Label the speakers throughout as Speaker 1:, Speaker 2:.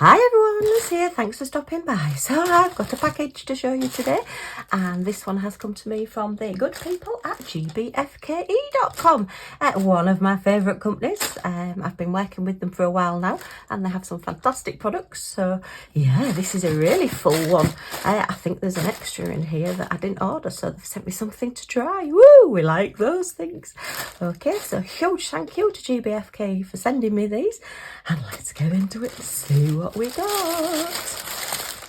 Speaker 1: Hi everyone, Liz here, thanks for stopping by. So I've got a package to show you today, and this one has come to me from the good people at GBFKE.com, one of my favourite companies. I've been working with them for a while now, and they have some fantastic products. So yeah, this is a really full one. I think there's an extra in here that I didn't order, so they've sent me something to try. Woo, we like those things. Okay, so huge thank you to GBFK for sending me these, and let's go into it and see what we got.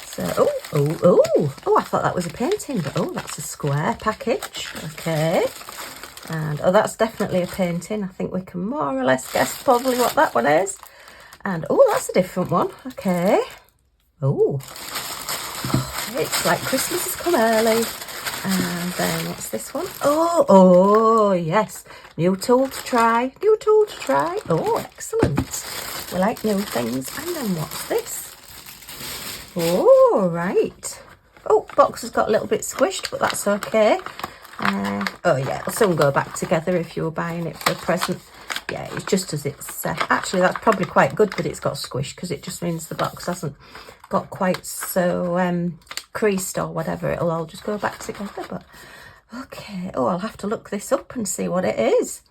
Speaker 1: So, oh, I thought that was a painting, but oh, that's a square package. Okay, and oh, that's definitely a painting. I think we can more or less guess probably what that one is. And oh, that's a different one. Okay, oh, it's like Christmas has come early. And then what's this one? Oh, yes, new tool to try, new tool to try. Oh, excellent. We like new things. And then what's this? Oh, right. Oh, box has got a little bit squished, but that's okay. Oh yeah, it'll soon go back together if you were buying it for a present. Yeah, it's just as it's... actually, that's probably quite good that it's got squished, because it just means the box hasn't got quite so creased or whatever. It'll all just go back together. But okay. Oh, I'll have to look this up and see what it is.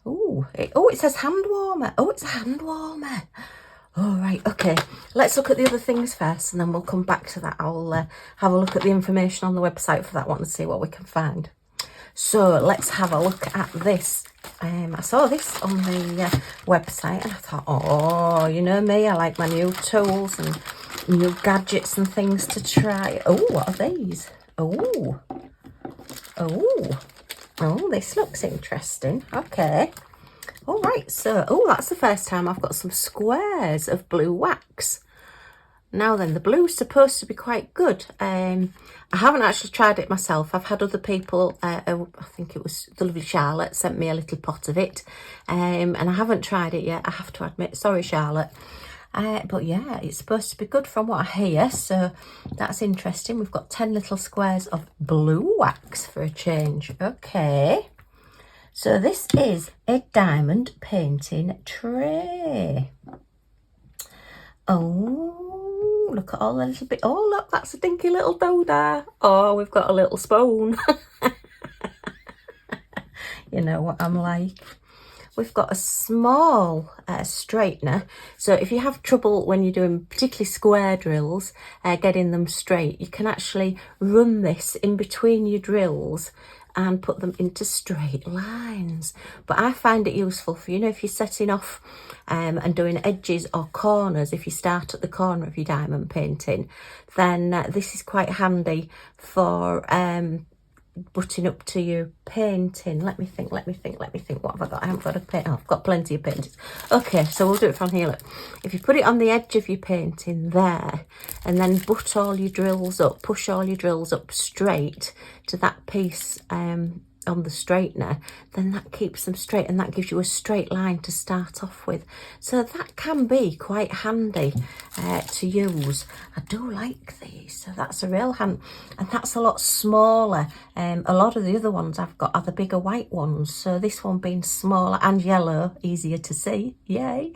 Speaker 1: Oh, it says hand warmer. Oh, it's a hand warmer. All right, okay. Let's look at the other things first, and then we'll come back to that. I'll have a look at the information on the website for that one and see what we can find. So let's have a look at this. I saw this on the website, and I thought, oh, you know me, I like my new tools and new gadgets and things to try. Oh, what are these? Oh, this looks interesting. Okay. All right, so, oh, that's the first time I've got some squares of blue wax. Now then, the blue's supposed to be quite good. I haven't actually tried it myself. I've had other people, I think it was the lovely Charlotte, sent me a little pot of it. And I haven't tried it yet, I have to admit. Sorry, Charlotte. But yeah, it's supposed to be good from what I hear, so that's interesting. We've got 10 little squares of blue wax for a change. Okay. So this is a diamond painting tray. Oh, look at all the little bit. Oh, look, that's a dinky little doodah. Oh, we've got a little spoon. You know what I'm like. We've got a small straightener. So if you have trouble when you're doing particularly square drills, getting them straight, you can actually run this in between your drills and put them into straight lines. But I find it useful for, you know, if you're setting off and doing edges or corners, if you start at the corner of your diamond painting, then this is quite handy for butting up to your painting. Let me think. What have I got? I haven't got a paint. Oh, I've got plenty of paintings. Okay, so we'll do it from here. Look, if you put it on the edge of your painting there, and then butt all your drills up, push all your drills up straight to that piece on the straightener, then that keeps them straight, and that gives you a straight line to start off with. So that can be quite handy to use. I do like these, so that's a real hand, and that's a lot smaller. A lot of the other ones I've got are the bigger white ones, so this one being smaller and yellow, easier to see. Yay.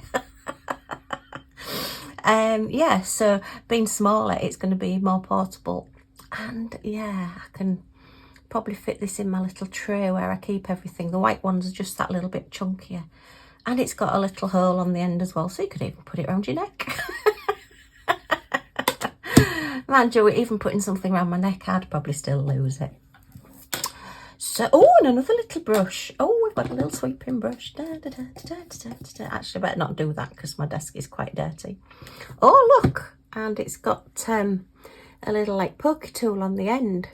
Speaker 1: Yeah, so being smaller, it's going to be more portable, and yeah, I can probably fit this in my little tray where I keep everything. The white ones are just that little bit chunkier, and it's got a little hole on the end as well, so you could even put it around your neck. Mind you, even putting something around my neck, I'd probably still lose it. So, oh, and another little brush. Oh, we've got a little sweeping brush. Actually, I better not do that because my desk is quite dirty. Oh, look, and it's got a little like poker tool on the end.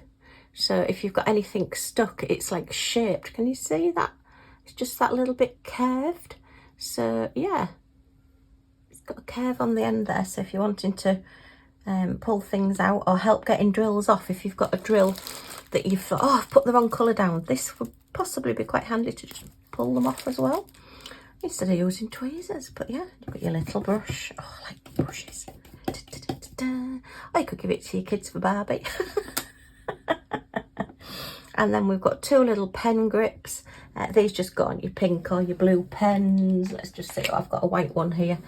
Speaker 1: So if you've got anything stuck, it's like shaped. Can you see that? It's just that little bit curved. So yeah, it's got a curve on the end there. So if you're wanting to pull things out or help getting drills off, if you've got a drill that you've thought, oh, I've put the wrong colour down, this would possibly be quite handy to just pull them off as well, instead of using tweezers. But yeah, you've got your little brush. Oh, I like brushes. Or you could give it to your kids for Barbie. And then we've got two little pen grips. These just go on your pink or your blue pens. Let's just see. Oh, I've got a white one here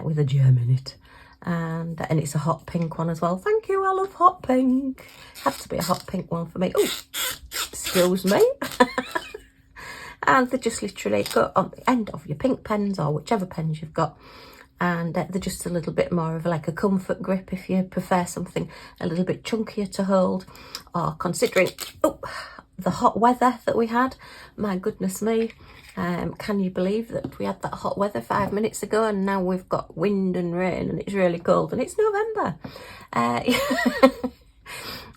Speaker 1: with a gem in it. and it's a hot pink one as well. Thank you, I love hot pink. Had to be a hot pink one for me. Oh, excuse me. And they just literally go on the end of your pink pens or whichever pens you've got, and they're just a little bit more of like a comfort grip if you prefer something a little bit chunkier to hold, or considering the hot weather that we had. My goodness me, can you believe that we had that hot weather 5 minutes ago, and now we've got wind and rain and it's really cold and it's November.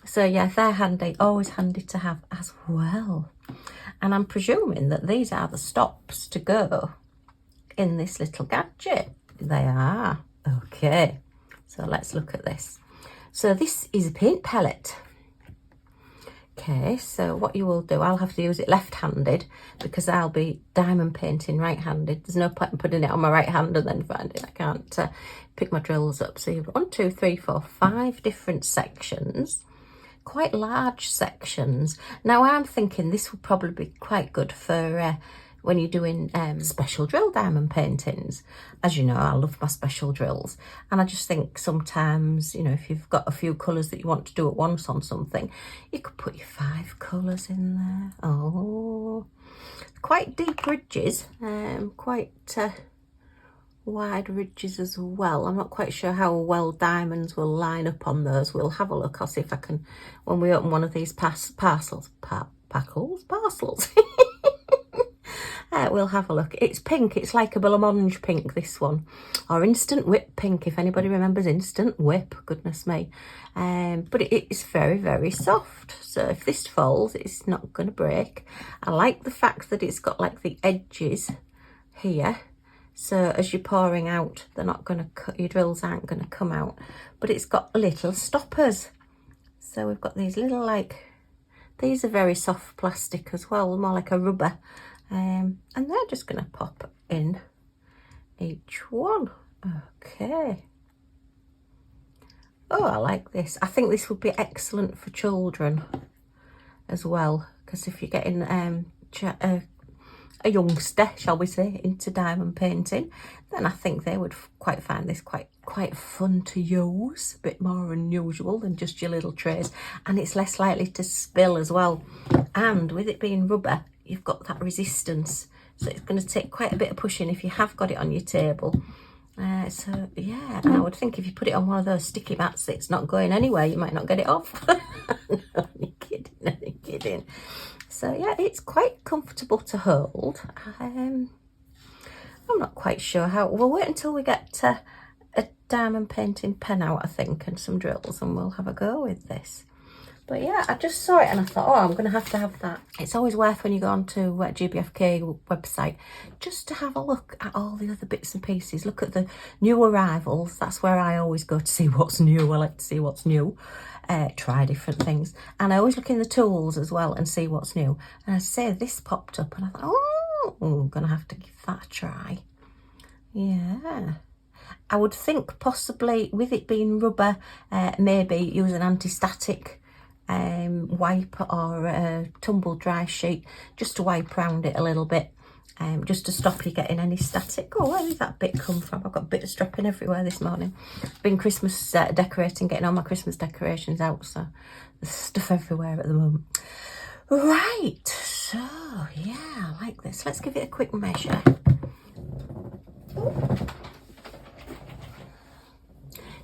Speaker 1: So yeah, they're handy, always handy to have as well. And I'm presuming that these are the stops to go in this little gadget. They are. Okay, so let's look at this. So this is a paint palette. Okay, so what you will do, I'll have to use it left-handed because I'll be diamond painting right-handed. There's no point in putting it on my right hand and then finding I can't pick my drills up. So you've got 1, 2, 3, 4, 5 different sections. Quite large sections. Now I'm thinking this will probably be quite good for when you're doing special drill diamond paintings. As you know, I love my special drills, and I just think sometimes, you know, if you've got a few colours that you want to do at once on something, you could put your 5 colours in there. Oh, quite deep ridges, quite wide ridges as well. I'm not quite sure how well diamonds will line up on those. We'll have a look. I'll see if I can, when we open one of these parcels. We'll have a look. It's pink. It's like a blancmange pink, this one, or instant whip pink, if anybody remembers instant whip. Goodness me. But it is very, very soft, so if this falls, it's not going to break. I like the fact that it's got like the edges here, so as you're pouring out, they're not going to cut, your drills aren't going to come out, but it's got little stoppers. So we've got these little, like, these are very soft plastic as well, more like a rubber, and they're just going to pop in each one. Okay. Oh, I like this. I think this would be excellent for children as well, because if you're getting a youngster, shall we say, into diamond painting, then I think they would quite find this quite fun to use, a bit more unusual than just your little trays, and it's less likely to spill as well. And with it being rubber, you've got that resistance, so it's going to take quite a bit of pushing if you have got it on your table. So yeah, and I would think if you put it on one of those sticky mats, it's not going anywhere, you might not get it off. No, only kidding. So yeah, it's quite comfortable to hold. I'm not quite sure how. We'll wait until we get a diamond painting pen out, I think, and some drills, and we'll have a go with this. But yeah, I just saw it and I thought, oh, I'm going to have that. It's always worth, when you go on to GBFKE website, just to have a look at all the other bits and pieces. Look at the new arrivals. That's where I always go to see what's new. I like to see what's new. Try different things. And I always look in the tools as well and see what's new. And I say this popped up and I thought, oh, I'm going to have to give that a try. Yeah. I would think possibly with it being rubber, maybe use an anti-static wipe or a tumble dry sheet just to wipe around it a little bit, just to stop you getting any static. Oh, where did that bit come from? I've got a bit of strapping everywhere this morning. Been Christmas decorating, getting all my Christmas decorations out, so there's stuff everywhere at the moment. Right, so yeah, I like this. Let's give it a quick measure.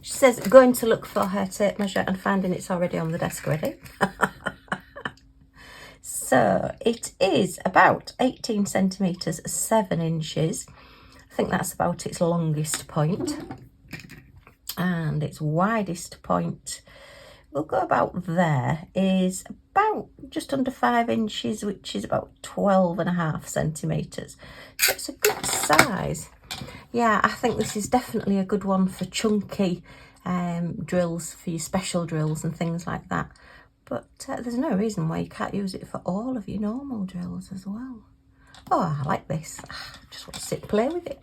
Speaker 1: She says, going to look for her tape measure and finding it's already on the desk ready. So it is about 18 centimetres, 7 inches. I think that's about its longest point. And its widest point, we'll go about there, is about just under 5 inches, which is about 12.5 centimetres. So it's a good size. Yeah, I think this is definitely a good one for chunky drills, for your special drills and things like that. But there's no reason why you can't use it for all of your normal drills as well. Oh, I like this. I just want to sit and play with it.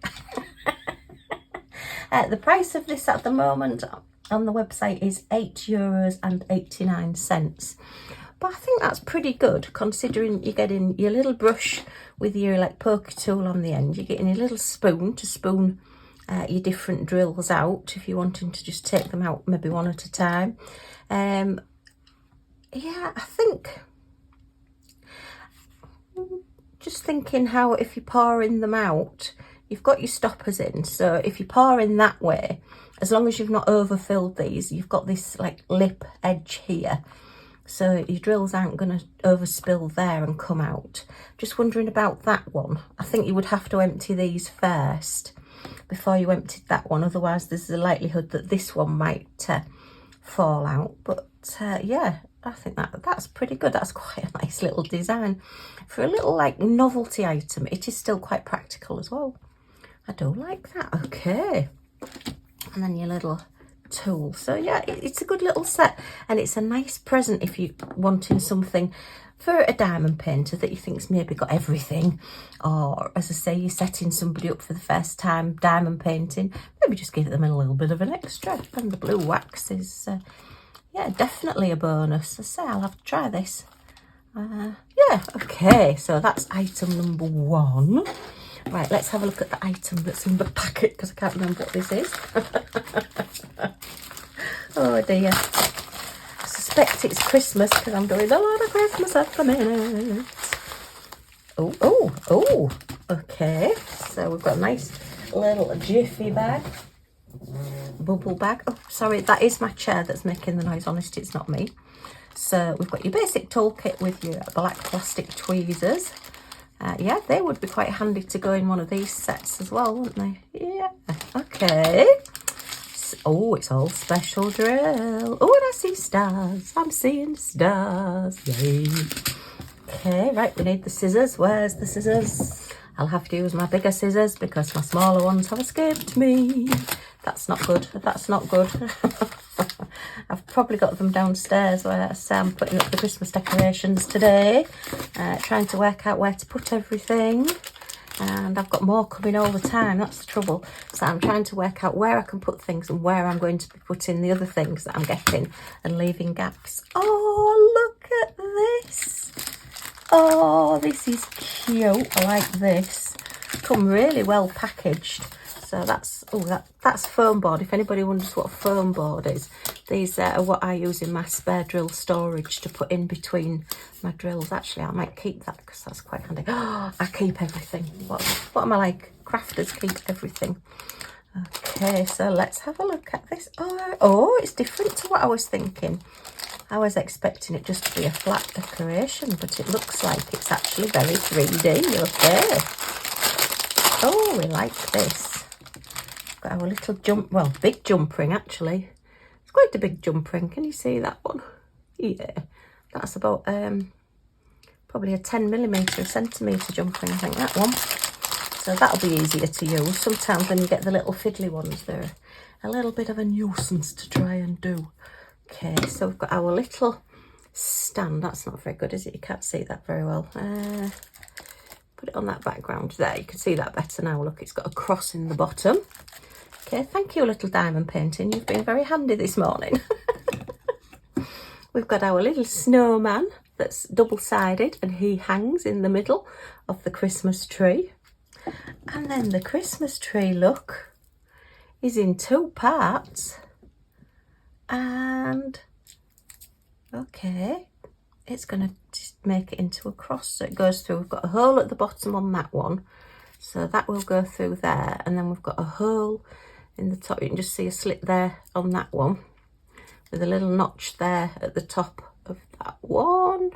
Speaker 1: The price of this at the moment on the website is €8.89. But I think that's pretty good, considering you're getting your little brush with your like poker tool on the end. You're getting a little spoon to spoon your different drills out if you're wanting to just take them out maybe one at a time. Yeah, I think, just thinking how if you're pouring them out, you've got your stoppers in, so if you pour in that way, as long as you've not overfilled these, you've got this like lip edge here, so your drills aren't going to overspill there and come out. Just wondering about that one. I think you would have to empty these first before you emptied that one, otherwise there's a likelihood that this one might fall out. But yeah, I think that's pretty good. That's quite a nice little design for a little like novelty item. It is still quite practical as well. I do like that. Okay, and then your little tool. So yeah, it's a good little set, and it's a nice present if you're wanting something for a diamond painter that you think's maybe got everything, or as I say, you're setting somebody up for the first time diamond painting, maybe just give them a little bit of an extra. And the blue wax is yeah, definitely a bonus. I say I'll have to try this. Yeah, okay, so that's item number 1. Right, let's have a look at the item that's in the packet, because I can't remember what this is. Oh dear. I suspect it's Christmas because I'm doing a lot of Christmas at the minute. Oh, okay. So we've got a nice little jiffy bag. Bubble bag. Oh, sorry, that is my chair that's making the noise. Honestly, it's not me. So we've got your basic toolkit with your black plastic tweezers. Yeah, they would be quite handy to go in one of these sets as well, wouldn't they? Yeah, okay. Oh, it's all special drill. Oh, and I see stars. I'm seeing stars. Yay. Okay, right, we need the scissors. Where's the scissors? I'll have to use my bigger scissors because my smaller ones have escaped me. That's not good. That's not good. I've probably got them downstairs where I'm putting up the Christmas decorations today, trying to work out where to put everything. And I've got more coming all the time, that's the trouble. So I'm trying to work out where I can put things and where I'm going to be putting the other things that I'm getting and leaving gaps. Oh, look at this. Oh, this is cute. I like this. Come really well packaged. So that's, oh, that's foam board. If anybody wonders what a foam board is, these are what I use in my spare drill storage to put in between my drills. Actually, I might keep that because that's quite handy. Oh, I keep everything. What am I like? Crafters keep everything. Okay, so let's have a look at this. Oh, it's different to what I was thinking. I was expecting it just to be a flat decoration, but it looks like it's actually very 3D. Okay. Oh, we like this. Got our little big jump ring actually. It's quite a big jump ring. Can you see that one? Yeah, that's about probably a 10mm, a centimetre jump ring, I think, that one. So that'll be easier to use. Sometimes when you get the little fiddly ones, they're a little bit of a nuisance to try and do. Okay, so we've got our little stand. That's not very good, is it? You can't see that very well. Put it on that background there. You can see that better now. Look, it's got a cross in the bottom. Okay, thank you, little diamond painting. You've been very handy this morning. We've got our little snowman that's double-sided and he hangs in the middle of the Christmas tree. And then the Christmas tree, look, is in 2 parts. And, okay, it's going to make it into a cross. So it goes through. We've got a hole at the bottom on that one. So that will go through there. And then we've got a hole in the top. You can just see a slit there on that one with a little notch there at the top of that one.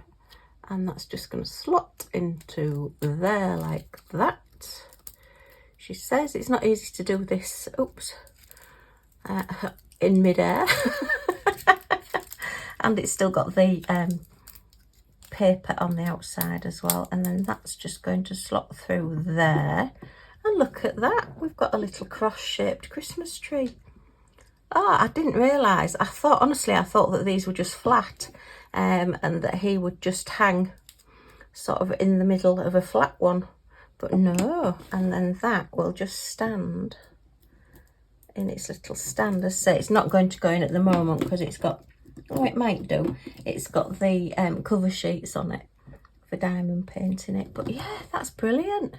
Speaker 1: And that's just going to slot into there like that. She says it's not easy to do this, oops, in midair. And it's still got the paper on the outside as well. And then that's just going to slot through there. And look at that, we've got a little cross-shaped Christmas tree. Oh, I didn't realise. Honestly, I thought that these were just flat and that he would just hang sort of in the middle of a flat one. But no, and then that will just stand in its little stand. As I say, it's not going to go in at the moment because it's got, oh, it might do. It's got the cover sheets on it for diamond painting it. But yeah, that's brilliant.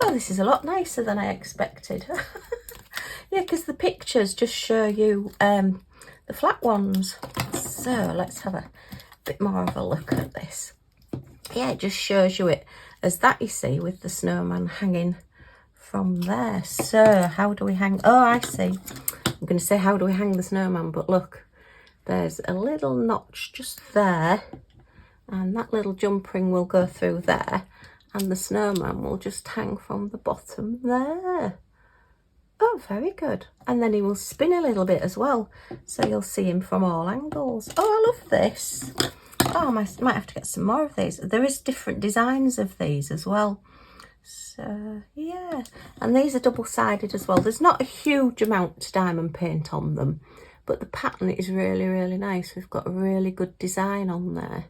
Speaker 1: Oh, this is a lot nicer than I expected. Yeah, because the pictures just show you the flat ones. So let's have a bit more of a look at this. Yeah, it just shows you it as that, you see, with the snowman hanging from there. So how do we hang? Oh, I see. I'm going to say how do we hang the snowman, but look, there's a little notch just there, and that little jump ring will go through there, and the snowman will just hang from the bottom there. Oh, very good. And then he will spin a little bit as well, so you'll see him from all angles. Oh, I love this. Oh, I might have to get some more of these. There is different designs of these as well. So, yeah. And these are double-sided as well. There's not a huge amount to diamond paint on them, but the pattern is really, really nice. We've got a really good design on there.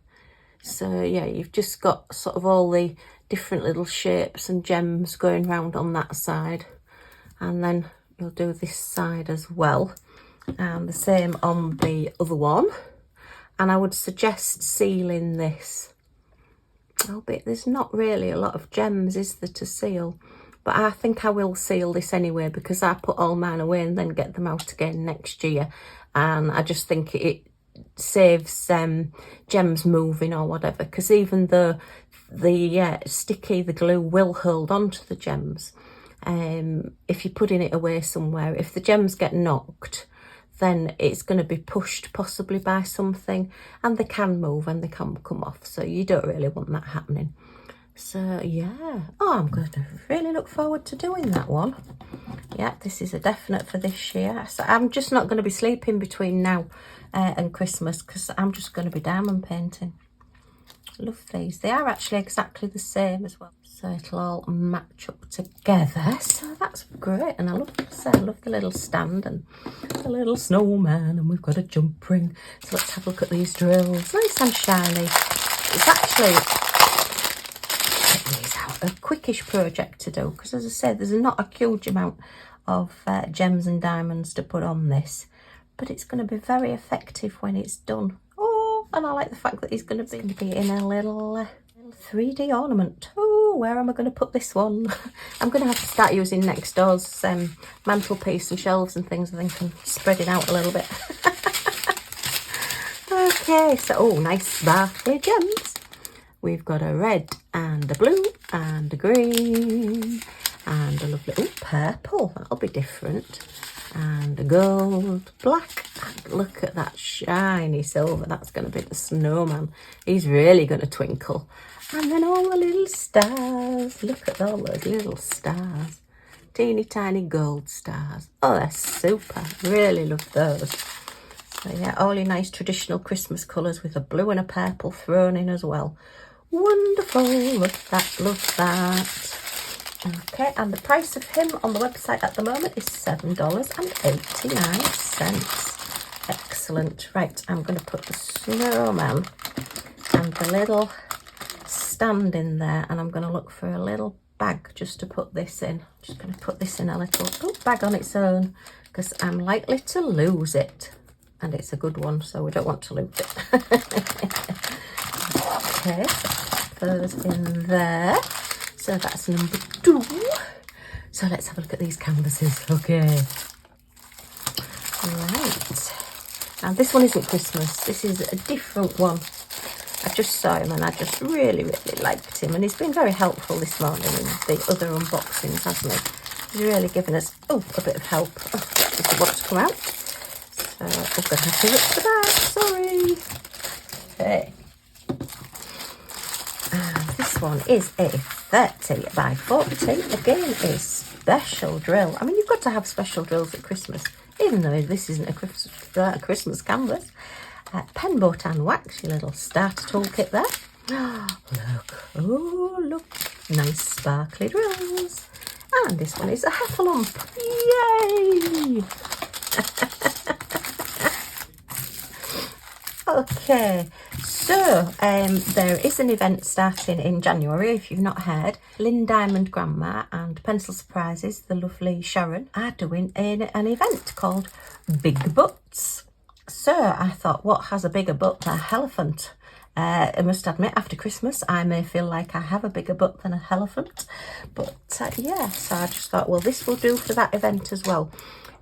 Speaker 1: So, yeah, you've just got sort of all the different little shapes and gems going round on that side. And then you'll do this side as well. And the same on the other one. And I would suggest sealing this. Albeit there's not really a lot of gems, is there, to seal? But I think I will seal this anyway, because I put all mine away and then get them out again next year. And I just think it saves gems moving or whatever. Because even though the sticky, the glue will hold onto the gems, if you're putting it away somewhere, if the gems get knocked, then it's going to be pushed possibly by something, and they can move and they can come off, so you don't really want that happening. So yeah, oh, I'm going to really look forward to doing that one. Yeah, this is a definite for this year. So I'm just not going to be sleeping between now and Christmas, because I'm just going to be diamond painting. Love these. They are actually exactly the same as well, so it'll all match up together. So that's great. And I love the little stand and the little snowman, and we've got a jump ring. So let's have a look at these drills. Nice and shiny. It's actually, check these out, a quickish project to do, because as I said, there's not a huge amount of gems and diamonds to put on this, but it's going to be very effective when it's done. And I like the fact that he's going to be in a little 3D ornament. Oh, where am I going to put this one? I'm going to have to start using next door's mantelpiece and shelves and things, I think, and spread it out a little bit. Okay, so, oh, nice sparkly gems. We've got a red and a blue and a green and a lovely, oh, purple. That'll be different. And a gold, black, and look at that shiny silver. That's going to be the snowman. He's really going to twinkle. And then all the little stars. Look at all those little stars. Teeny tiny gold stars. Oh, they're super. Really love those. So yeah, all your nice traditional Christmas colours with a blue and a purple thrown in as well. Wonderful. Love that, love that. Okay, and the price of him on the website at the moment is $7.89. Excellent. Right, I'm going to put the snowman and the little stand in there, and I'm going to look for a little bag just to put this in. Just going to put this in a little bag on its own, because I'm likely to lose it. And it's a good one, so we don't want to lose it. Okay, so those in there. So that's number 2. So let's have a look at these canvases. Okay. Right. Now this one isn't Christmas. This is a different one. I just saw him and I just really, really liked him. And he's been very helpful this morning in the other unboxings, hasn't he? He's really given us, a bit of help. Oh, that doesn't want to come out. So we're going to have to rip the bag. Sorry. Okay. And this one is a 30 by 40. Again, a special drill. I mean, you've got to have special drills at Christmas, even though this isn't a Christmas canvas. Pen, boat and wax, your little starter toolkit there. Oh, look. Nice sparkly drills. And this one is a heffalump. Yay! Okay, so there is an event starting in January, if you've not heard. Lynn Diamond Grandma and Pencil Surprises, the lovely Sharon, are doing an event called Big Butts. So I thought, what has a bigger butt than a elephant? I must admit, after Christmas, I may feel like I have a bigger butt than a elephant. But yeah, so I just thought, well, this will do for that event as well.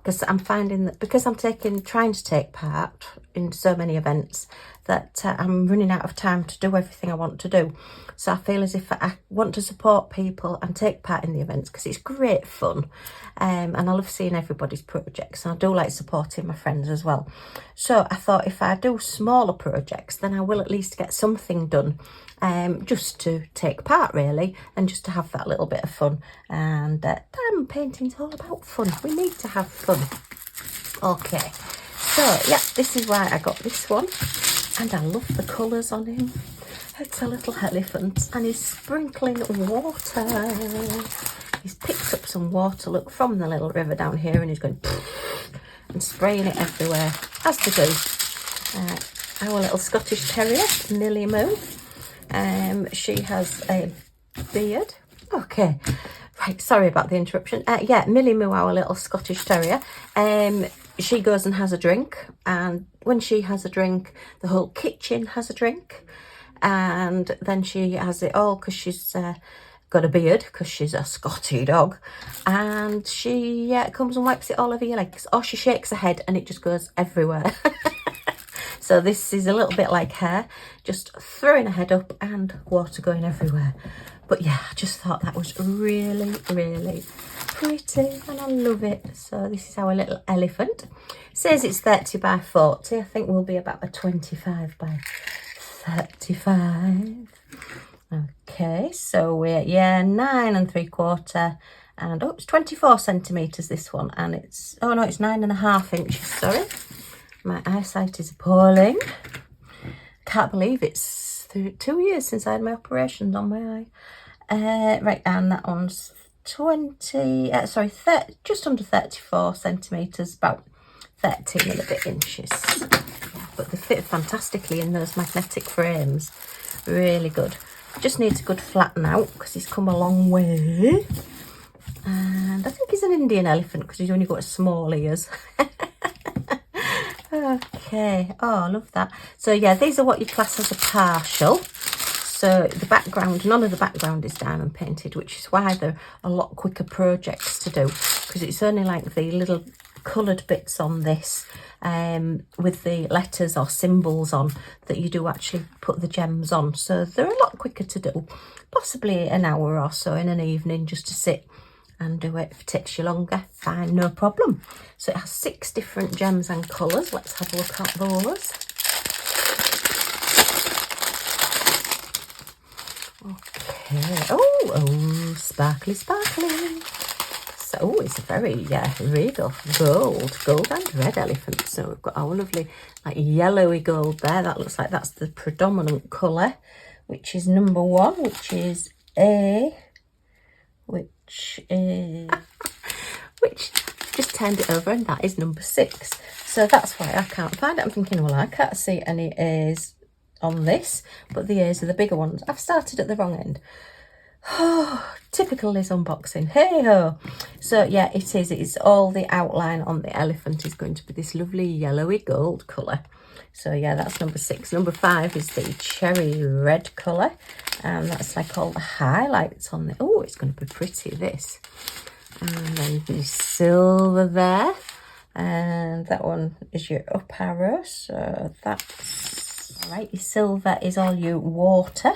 Speaker 1: because I'm finding that because I'm trying to take part in so many events, that I'm running out of time to do everything I want to do. So I feel as if I want to support people and take part in the events because it's great fun, and I love seeing everybody's projects, and I do like supporting my friends as well. So I thought if I do smaller projects, then I will at least get something done, just to take part really, and just to have that little bit of fun. And diamond painting is all about fun. We need to have fun. Okay, so yeah, this is why I got this one, and I love the colours on him. It's a little elephant and he's sprinkling water. He's picked up some water, look, from the little river down here, and he's going and spraying it everywhere, as to do. Our little Scottish Terrier, Millie Moo. She has a beard. Okay, right, sorry about the interruption. Yeah, Millie Moo, our little Scottish Terrier. She goes and has a drink, and when she has a drink, the whole kitchen has a drink. And then she has it all because she's got a beard, because she's a Scotty dog, and she comes and wipes it all over your legs, or she shakes her head and it just goes everywhere. So this is a little bit like her, just throwing her head up and water going everywhere. But yeah, I just thought that was really, really pretty, and I love it. So this is our little elephant. It says it's 30 by 40. I think we'll be about a 25 by 35. Okay, so we're 9 3/4, and it's 24 centimeters this one, and it's it's 9.5 inches. Sorry, my eyesight is appalling. Can't believe it's 2 years since I had my operations on my eye. Right, and that one's 30, just under 34 centimeters, about 13 and a bit inches. But they fit fantastically in those magnetic frames, really good. Just needs a good flatten out because he's come a long way. And I think he's an Indian elephant because he's only got small ears. Okay, oh, I love that. So yeah, these are what you class as a partial. So the background, none of the background is diamond painted, which is why they're a lot quicker projects to do, because it's only like the little coloured bits on this, with the letters or symbols on, that you do actually put the gems on. So they're a lot quicker to do, possibly an hour or so in an evening just to sit and do it. If it takes you longer, fine, no problem. So it has 6 different gems and colours. Let's have a look at those. Okay, oh, sparkly, sparkly. So it's a very regal gold and red elephant. So we've got our lovely like yellowy gold there. That looks like that's the predominant colour, which is number 1, which is A, which is which just turned it over, and that is number 6. So that's why I can't find it. I'm thinking, well, I can't see any A's on this, but the A's are the bigger ones. I've started at the wrong end. Oh, typical Liz unboxing. Hey ho. So yeah, it is. It's all the outline on the elephant is going to be this lovely yellowy gold colour. So yeah, that's number 6. Number 5 is the cherry red colour, and that's like all the highlights on the. Oh, it's going to be pretty, this. And then the silver there, and that one is your up arrow. So that's all right. Your silver is all your water.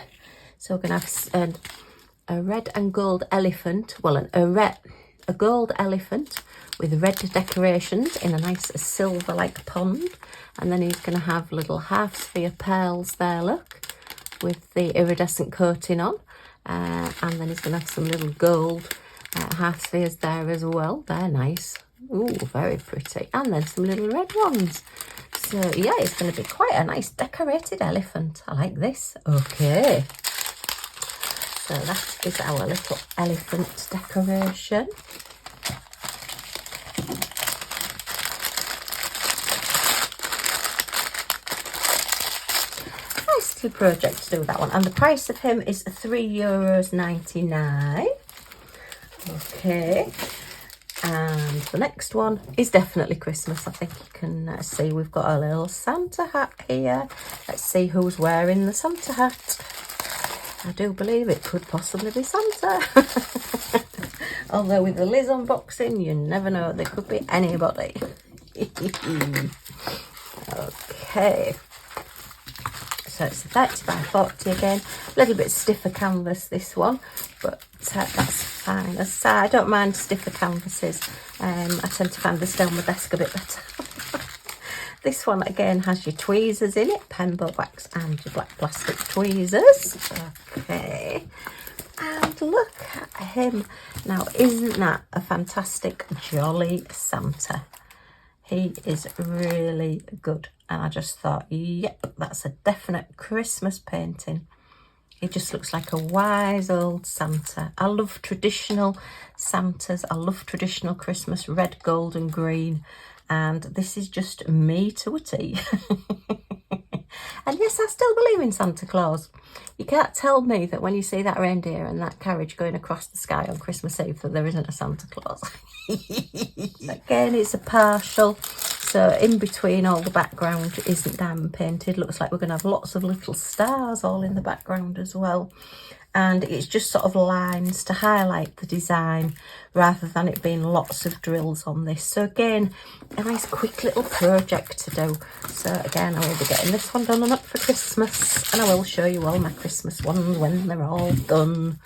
Speaker 1: So we're going to have a red and gold elephant, well, a gold elephant with red decorations in a nice silver like pond, and then he's going to have little half sphere pearls there, look, with the iridescent coating on, and then he's going to have some little gold half spheres there as well. They're nice. Ooh, very pretty. And then some little red ones. So yeah, it's going to be quite a nice decorated elephant. I like this. Okay, so that is our little elephant decoration. Nice little project to do with that one. And the price of him is €3.99. Okay. And the next one is definitely Christmas. I think you can see we've got a little Santa hat here. Let's see who's wearing the Santa hat. I do believe it could possibly be Santa. Although with the Liz unboxing, you never know, there could be anybody. Okay. So it's 30 by 40 again. A little bit stiffer canvas, this one, but that's fine. As I don't mind stiffer canvases. I tend to find this down my desk a bit better. This one again has your tweezers in it, Pembo wax and your black plastic tweezers. Okay. And look at him. Now, isn't that a fantastic jolly Santa? He is really good. And I just thought, yep, that's a definite Christmas painting. He just looks like a wise old Santa. I love traditional Santas. I love traditional Christmas, red, gold and green. And this is just me to a T. And yes, I still believe in Santa Claus. You can't tell me that when you see that reindeer and that carriage going across the sky on Christmas Eve that there isn't a Santa Claus. Again, it's a partial. So in between, all the background isn't diamond painted. Looks like we're going to have lots of little stars all in the background as well. And it's just sort of lines to highlight the design rather than it being lots of drills on this. So again, a nice quick little project to do. So again, I will be getting this one done and up for Christmas. And I will show you all my Christmas ones when they're all done.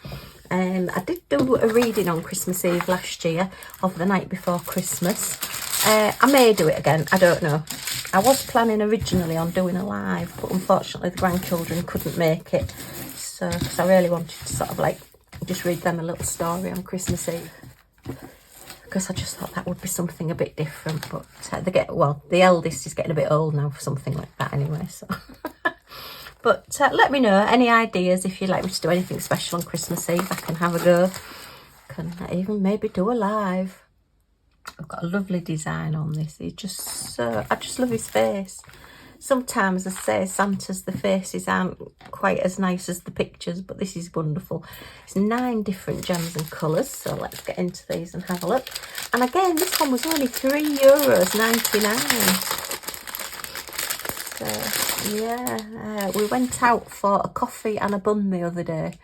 Speaker 1: I did do a reading on Christmas Eve last year of The Night Before Christmas. I may do it again, I don't know. I was planning originally on doing a live, but unfortunately the grandchildren couldn't make it. So, because I really wanted to sort of like just read them a little story on Christmas Eve. Because I just thought that would be something a bit different. But the eldest is getting a bit old now for something like that anyway. So, but let me know any ideas if you'd like me to do anything special on Christmas Eve. I can have a go. Can even maybe do a live. I've got a lovely design on this. I just love his face. Sometimes, I say, Santa's, the faces aren't quite as nice as the pictures, but this is wonderful. It's 9 different gems and colours, so let's get into these and have a look. And again, this one was only €3.99. So, yeah, we went out for a coffee and a bun the other day,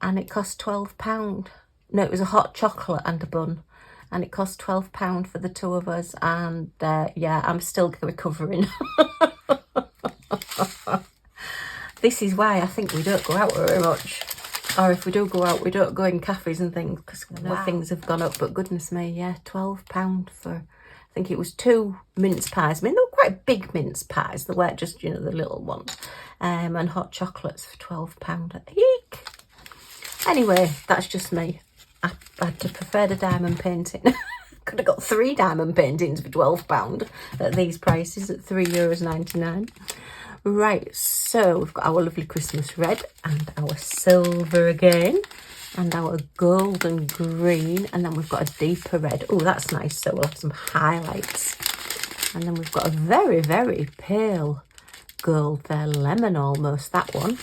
Speaker 1: and it cost £12. No, it was a hot chocolate and a bun. And it cost £12 for the 2 of us. And yeah, I'm still recovering. This is why I think we don't go out very much. Or if we do go out, we don't go in cafes and things. Because things have gone up. But goodness me, yeah, £12 for, I think it was 2 mince pies. I mean, they were quite big mince pies. They weren't just, the little ones. And hot chocolates for £12. Eek! Anyway, that's just me. I'd have preferred a diamond painting. Could have got 3 diamond paintings for £12 at these prices at €3.99. Right, so we've got our lovely Christmas red and our silver again and our gold and green, and then we've got a deeper red. Oh, that's nice. So we'll have some highlights. And then we've got a very, very pale gold there, lemon almost, that one.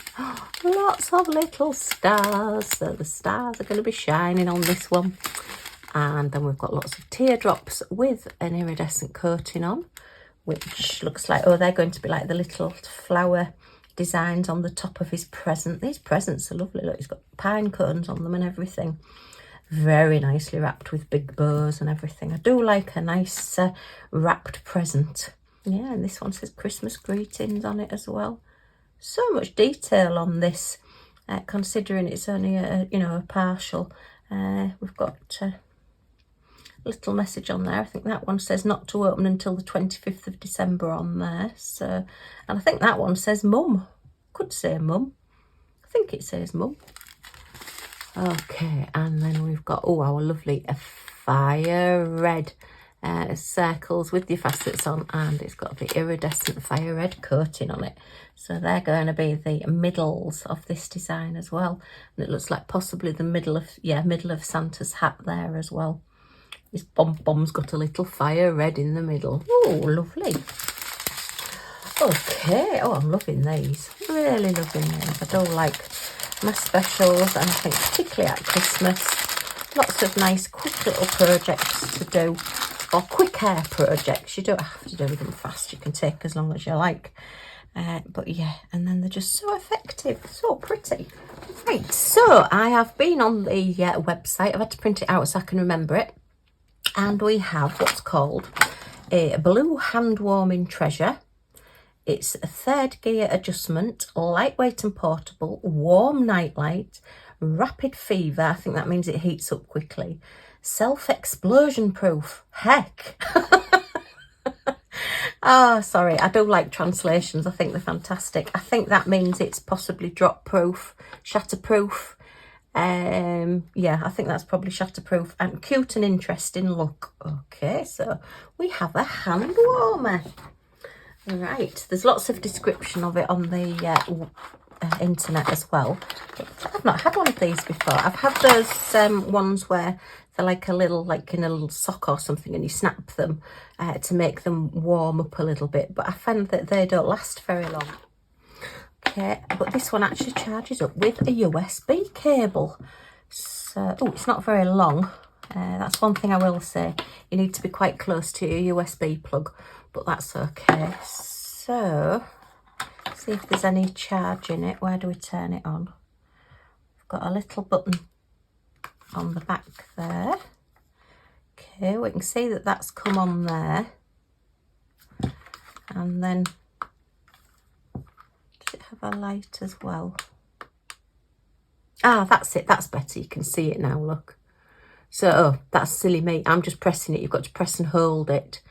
Speaker 1: Lots of little stars, so the stars are going to be shining on this one. And then we've got lots of teardrops with an iridescent coating on, which looks like, they're going to be like the little flower designs on the top of his present. These presents are lovely. Look, he's got pine cones on them and everything. Very nicely wrapped with big bows and everything. I do like a nice wrapped present. Yeah, and this one says Christmas greetings on it as well. So much detail on this, considering it's only a partial. We've got a little message on there. I think that one says not to open until the 25th of December on there. So, and I think that one says mum. Could say mum. I think it says mum. Okay, and then we've got our lovely fire red circles with your facets on, and it's got the iridescent fire red coating on it. So they're going to be the middles of this design as well, and it looks like possibly the middle of Santa's hat there as well. This bomb-bomb's got a little fire red in the middle. Oh, lovely. Okay, I'm loving these. Really loving these. I do like my specials, and I think particularly at Christmas, lots of nice quick little projects to do. Or quick hair projects. You don't have to do them fast. You can take as long as you like. But yeah, and then they're just so effective, so pretty. Right, so I have been on the website. I've had to print it out so I can remember it. And we have what's called a blue hand warming treasure. It's a 3rd gear adjustment, lightweight and portable, warm nightlight, rapid fever. I think that means it heats up quickly. Self-explosion proof. Heck. Oh, sorry, I do like translations. I think they're fantastic. I think that means it's possibly drop proof, shatter proof. Yeah, I think that's probably shatterproof, and cute and interesting look. Okay, so we have a hand warmer. Right, there's lots of description of it on the internet as well. But I've not had one of these before. I've had those ones where they're like a little, like in a little sock or something, and you snap them to make them warm up a little bit. But I find that they don't last very long. Okay, but this one actually charges up with a USB cable. So, oh, it's not very long. That's one thing I will say. You need to be quite close to your USB plug, but that's okay. So, see if there's any charge in it. Where do we turn it on? We've got a little button on the back there. Okay, we can see that that's come on there. And then, does it have a light as well? Ah, that's it. That's better. You can see it now, look. So, oh, that's silly me. I'm just pressing it. You've got to press and hold it.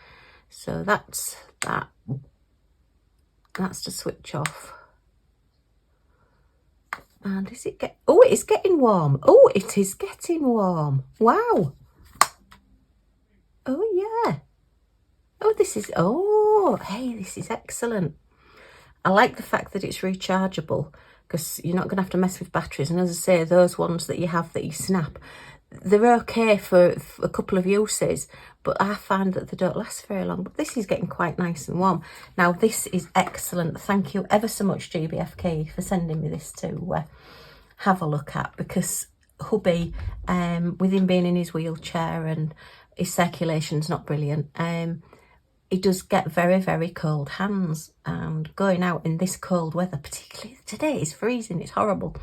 Speaker 1: So that's that. That's to switch off. And is it get? Oh, it's getting warm. Oh, it is getting warm. Wow. Oh, yeah. Oh, this is, oh, hey, this is excellent. I like the fact that it's rechargeable, because you're not going to have to mess with batteries. And as I say, those ones that you have that you snap, they're okay for a couple of uses, but I find that they don't last very long. But this is getting quite nice and warm. Now, this is excellent. Thank you ever so much, GBFKE, for sending me this to have a look at, because hubby, with him being in his wheelchair and his circulation's not brilliant, he does get very, very cold hands, and going out in this cold weather, particularly today, it's freezing, it's horrible.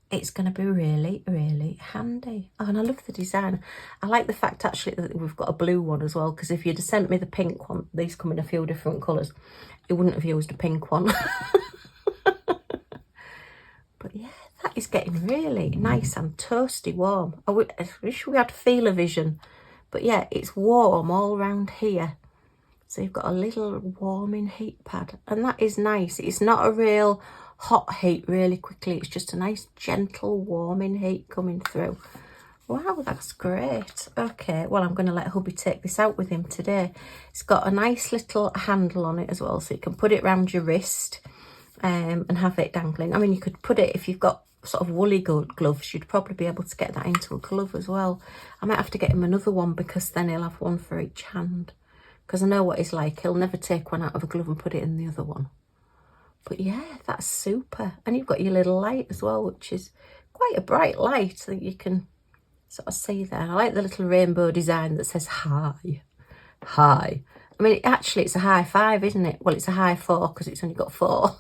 Speaker 1: It's going to be really, really handy. Oh, and I love the design. I like the fact actually that we've got a blue one as well, because if you'd have sent me the pink one, these come in a few different colours, you wouldn't have used a pink one. But yeah, that is getting really nice and toasty warm. I wish we had feel-o-vision. But yeah, it's warm all around here. So you've got a little warming heat pad. And that is nice. It's not a real hot heat really quickly. It's just a nice gentle warming heat coming through. Wow, that's great. Okay, well, I'm going to let hubby take this out with him today. It's got a nice little handle on it as well. So you can put it around your wrist and have it dangling. I mean, you could put it, if you've got sort of woolly gloves, you'd probably be able to get that into a glove as well. I might have to get him another one, because then he'll have one for each hand, because I know what he's like. He'll never take one out of a glove and put it in the other one. But yeah, that's super. And you've got your little light as well, which is quite a bright light that you can sort of see there. I like the little rainbow design that says hi. Hi. I mean, actually it's a high 5, isn't it? Well, it's a high 4 because it's only got 4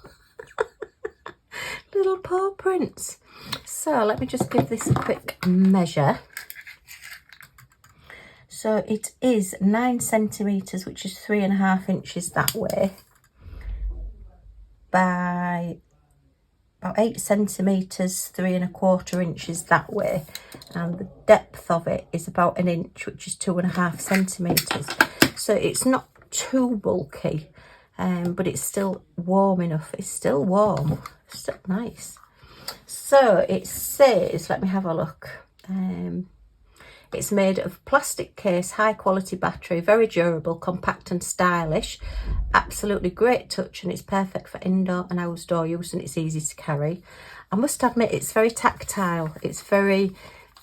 Speaker 1: little paw prints. So let me just give this a quick measure. So it is 9 centimetres, which is 3.5 inches that way, by about 8 centimetres, 3.25 inches that way. And the depth of it is about 1 inch, which is 2.5 centimetres. So it's not too bulky, but it's still warm enough. It's still warm. It's still nice. So it says, let me have a look. It's made of plastic case, high quality battery, very durable, compact and stylish. Absolutely great touch, and it's perfect for indoor and outdoor use, and it's easy to carry. I must admit, it's very tactile. It's very,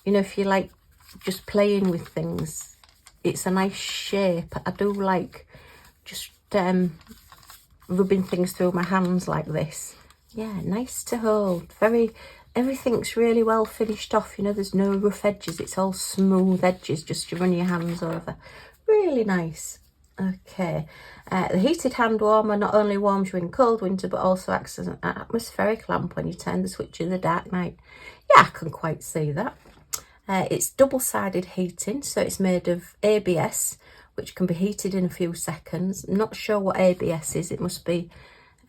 Speaker 1: you know, if you like just playing with things, it's a nice shape. I do like just rubbing things through my hands like this. Yeah, nice to hold. Everything's really well finished off, you know, there's no rough edges, it's all smooth edges, just you run your hands over. Really nice. Okay, the heated hand warmer not only warms you in cold winter but also acts as an atmospheric lamp when you turn the switch in the dark night. Yeah, I can quite see that. It's double-sided heating, so it's made of ABS, which can be heated in a few seconds. I'm not sure what ABS is. It must be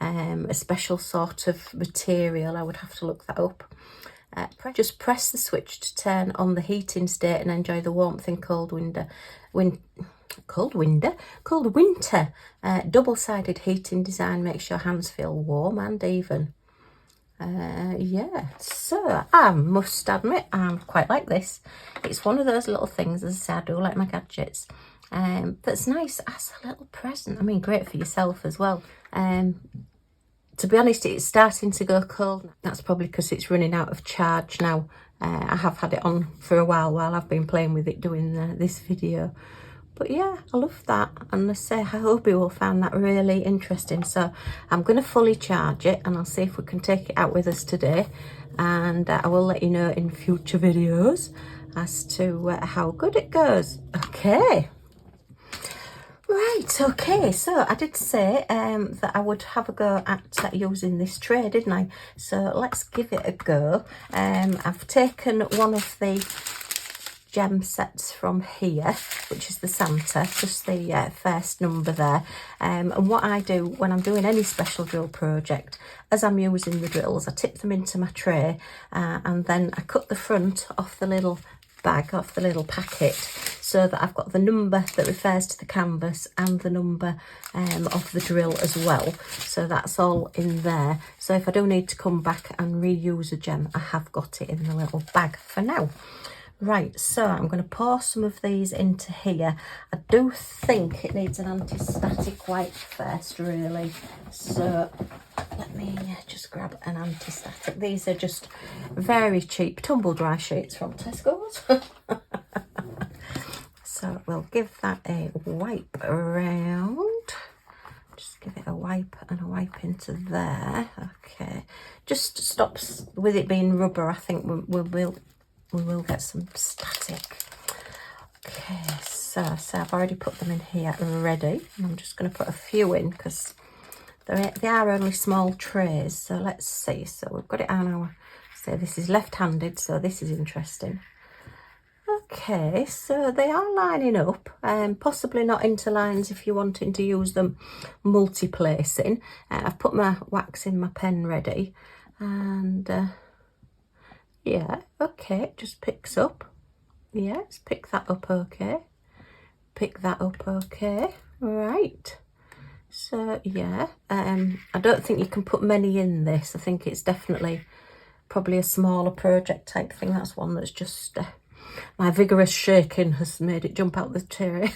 Speaker 1: a special sort of material. I would have to look that up. Just press the switch to turn on the heating state and enjoy the warmth in cold winter. Double-sided heating design makes your hands feel warm and even. Yeah, so I must admit I quite like this. It's one of those little things, as I say, I do like my gadgets. That's nice as a little present. I mean, great for yourself as well. To be honest, it's starting to go cold. That's probably because it's running out of charge now. I have had it on for a while I've been playing with it doing this video. But yeah, I love that, and I say I hope you will find that really interesting. So I'm going to fully charge it, and I'll see if we can take it out with us today, and I will let you know in future videos as to how good it goes. Okay. Right, okay, so I did say that I would have a go at using this tray, didn't I? So let's give it a go. I've taken one of the gem sets from here, which is the Santa, just the first number there. And what I do when I'm doing any special drill project, as I'm using the drills, I tip them into my tray and then I cut the front off the little bag, off the little packet, so that I've got the number that refers to the canvas and the number of the drill as well. So that's all in there. So if I do need to come back and reuse a gem, I have got it in the little bag for now. Right, so I'm going to pour some of these into here. I do think it needs an anti-static wipe first, really. So let me just grab an anti-static. These are just very cheap tumble dry sheets from Tesco's. So we'll give that a wipe around. Just give it a wipe and a wipe into there. Okay, just stops with it being rubber. I think we will get some static. Okay, so I've already put them in here ready. I'm just going to put a few in because they are only small trays. So let's see. So we've got it on our, so this is left-handed, so this is interesting. Okay, so they are lining up, possibly not into lines if you're wanting to use them multi-placing. I've put my wax in my pen ready, and yeah, okay, it just picks up. Yeah, let's pick that up, okay. Pick that up, okay. Right. So, yeah, I don't think you can put many in this. I think it's definitely probably a smaller project type thing. That's one that's just, my vigorous shaking has made it jump out the tray.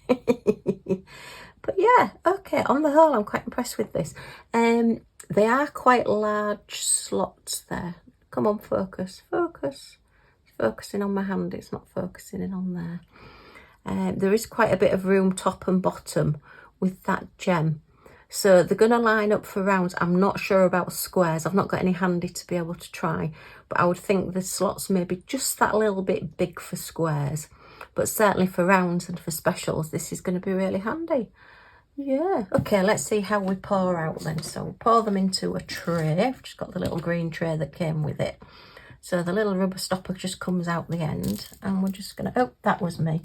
Speaker 1: But yeah, okay, on the whole, I'm quite impressed with this. They are quite large slots there. Come on, focus, focus. It's focusing on my hand, it's not focusing in on there. There is quite a bit of room top and bottom with that gem. So they're going to line up for rounds. I'm not sure about squares. I've not got any handy to be able to try. But I would think the slots may be just that little bit big for squares. But certainly for rounds and for specials, this is going to be really handy. Yeah, okay, let's see how we pour out then. So we'll pour them into a tray. I've just got the little green tray that came with it. So the little rubber stopper just comes out the end, and we're just gonna, oh, that was me.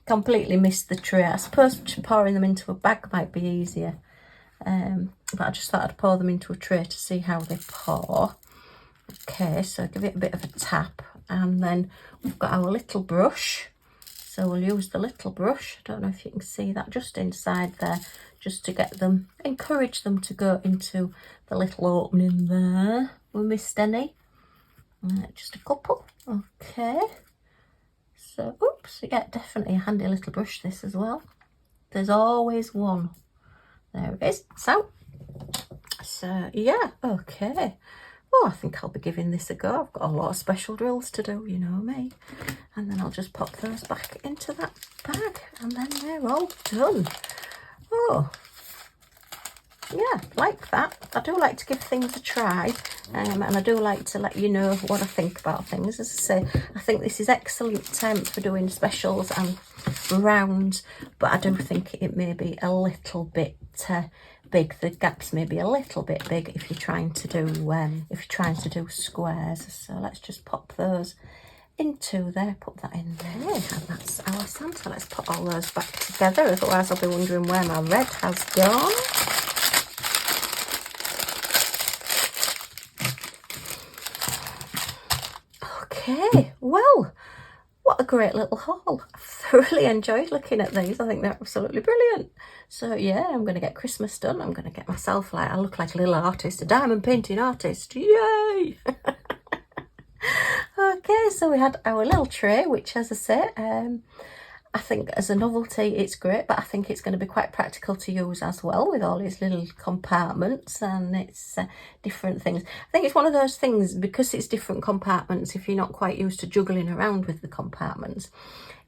Speaker 1: Completely missed the tray. I suppose pouring them into a bag might be easier. But I just thought I'd pour them into a tray to see how they pour. Okay, so give it a bit of a tap, and then we've got our little brush. So we'll use the little brush. I don't know if you can see that just inside there, just to get them, encourage them to go into the little opening there. We missed any? Just a couple. Okay. So, oops, yeah, definitely a handy little brush this as well. There's always one. There it is. So yeah, okay. Oh, I think I'll be giving this a go. I've got a lot of special drills to do, you know me. And then I'll just pop those back into that bag, and then they're all done. Oh, yeah, like that. I do like to give things a try, and I do like to let you know what I think about things. As I say, I think this is excellent for doing specials and rounds, but I do think it may be a little bit big. The gaps may be a little bit big if you're trying to do squares. So let's just pop those into there, put that in there, and that's our Santa. Let's put all those back together, otherwise I'll be wondering where my red has gone. Okay, well, what a great little haul. I've thoroughly enjoyed looking at these. I think they're absolutely brilliant. So yeah, I'm going to get Christmas done. I'm going to get myself, like, I look like a little artist, a diamond painting artist. Yay! Okay, so we had our little tray, which, as I say, I think as a novelty it's great, but I think it's going to be quite practical to use as well, with all its little compartments and its different things. I think it's one of those things, because it's different compartments, if you're not quite used to juggling around with the compartments,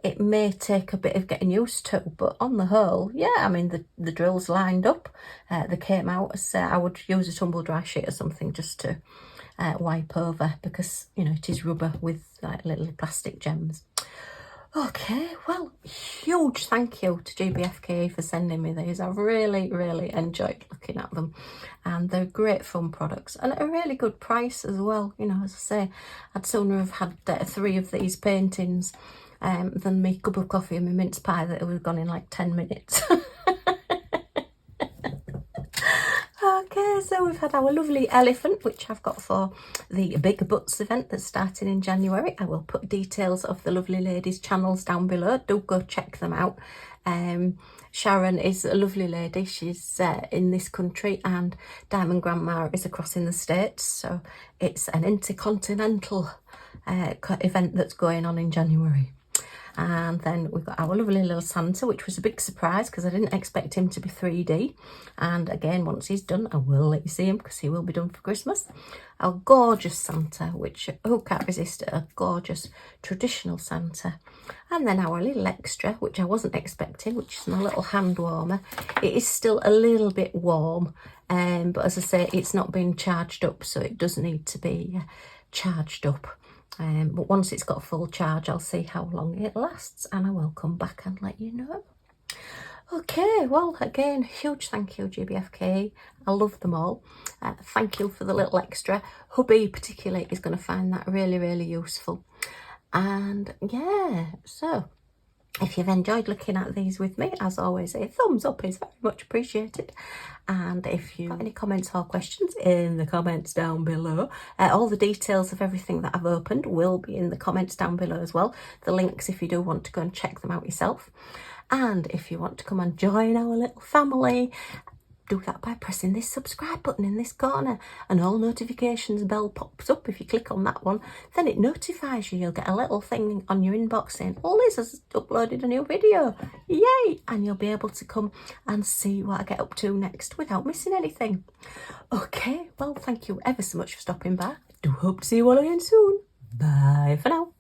Speaker 1: it may take a bit of getting used to, but on the whole, yeah, I mean, the drills lined up, they came out as I would use a tumble dry sheet or something just to wipe over, because, you know, it is rubber with like little plastic gems. Okay, well, huge thank you to GBFKE for sending me these. I've really, really enjoyed looking at them, and they're great fun products and at a really good price as well. You know, as I say, I'd sooner have had 3 of these paintings than me cup of coffee and my mince pie that would have gone in like 10 minutes. Okay, so we've had our lovely elephant, which I've got for the Big Butts event that's starting in January. I will put details of the lovely ladies' channels down below. Do go check them out. Sharon is a lovely lady. She's in this country, and Diamond Grandma is across in the States. So it's an intercontinental event that's going on in January. And then we've got our lovely little Santa, which was a big surprise because I didn't expect him to be 3D. And again, once he's done, I will let you see him because he will be done for Christmas. Our gorgeous Santa, which who can't resist a gorgeous traditional Santa. And then our little extra, which I wasn't expecting, which is my little hand warmer. It is still a little bit warm, but as I say, it's not been charged up, so it does need to be charged up. But once it's got full charge, I'll see how long it lasts, and I will come back and let you know. Okay, well, again, huge thank you, GBFKE. I love them all. Thank you for the little extra. Hubby particularly is going to find that really, really useful. And yeah, so if you've enjoyed looking at these with me, as always, a thumbs up is very much appreciated. And if you've got any comments or questions, in the comments down below. All the details of everything that I've opened will be in the comments down below as well. The links if you do want to go and check them out yourself. And if you want to come and join our little family, do that by pressing this subscribe button in this corner, and all notifications bell pops up. If you click on that one, then it notifies you. You'll get a little thing on your inbox saying, oh, Liz has uploaded a new video, yay! And you'll be able to come and see what I get up to next without missing anything. Okay, well, thank you ever so much for stopping by. I do hope to see you all again soon. Bye for now.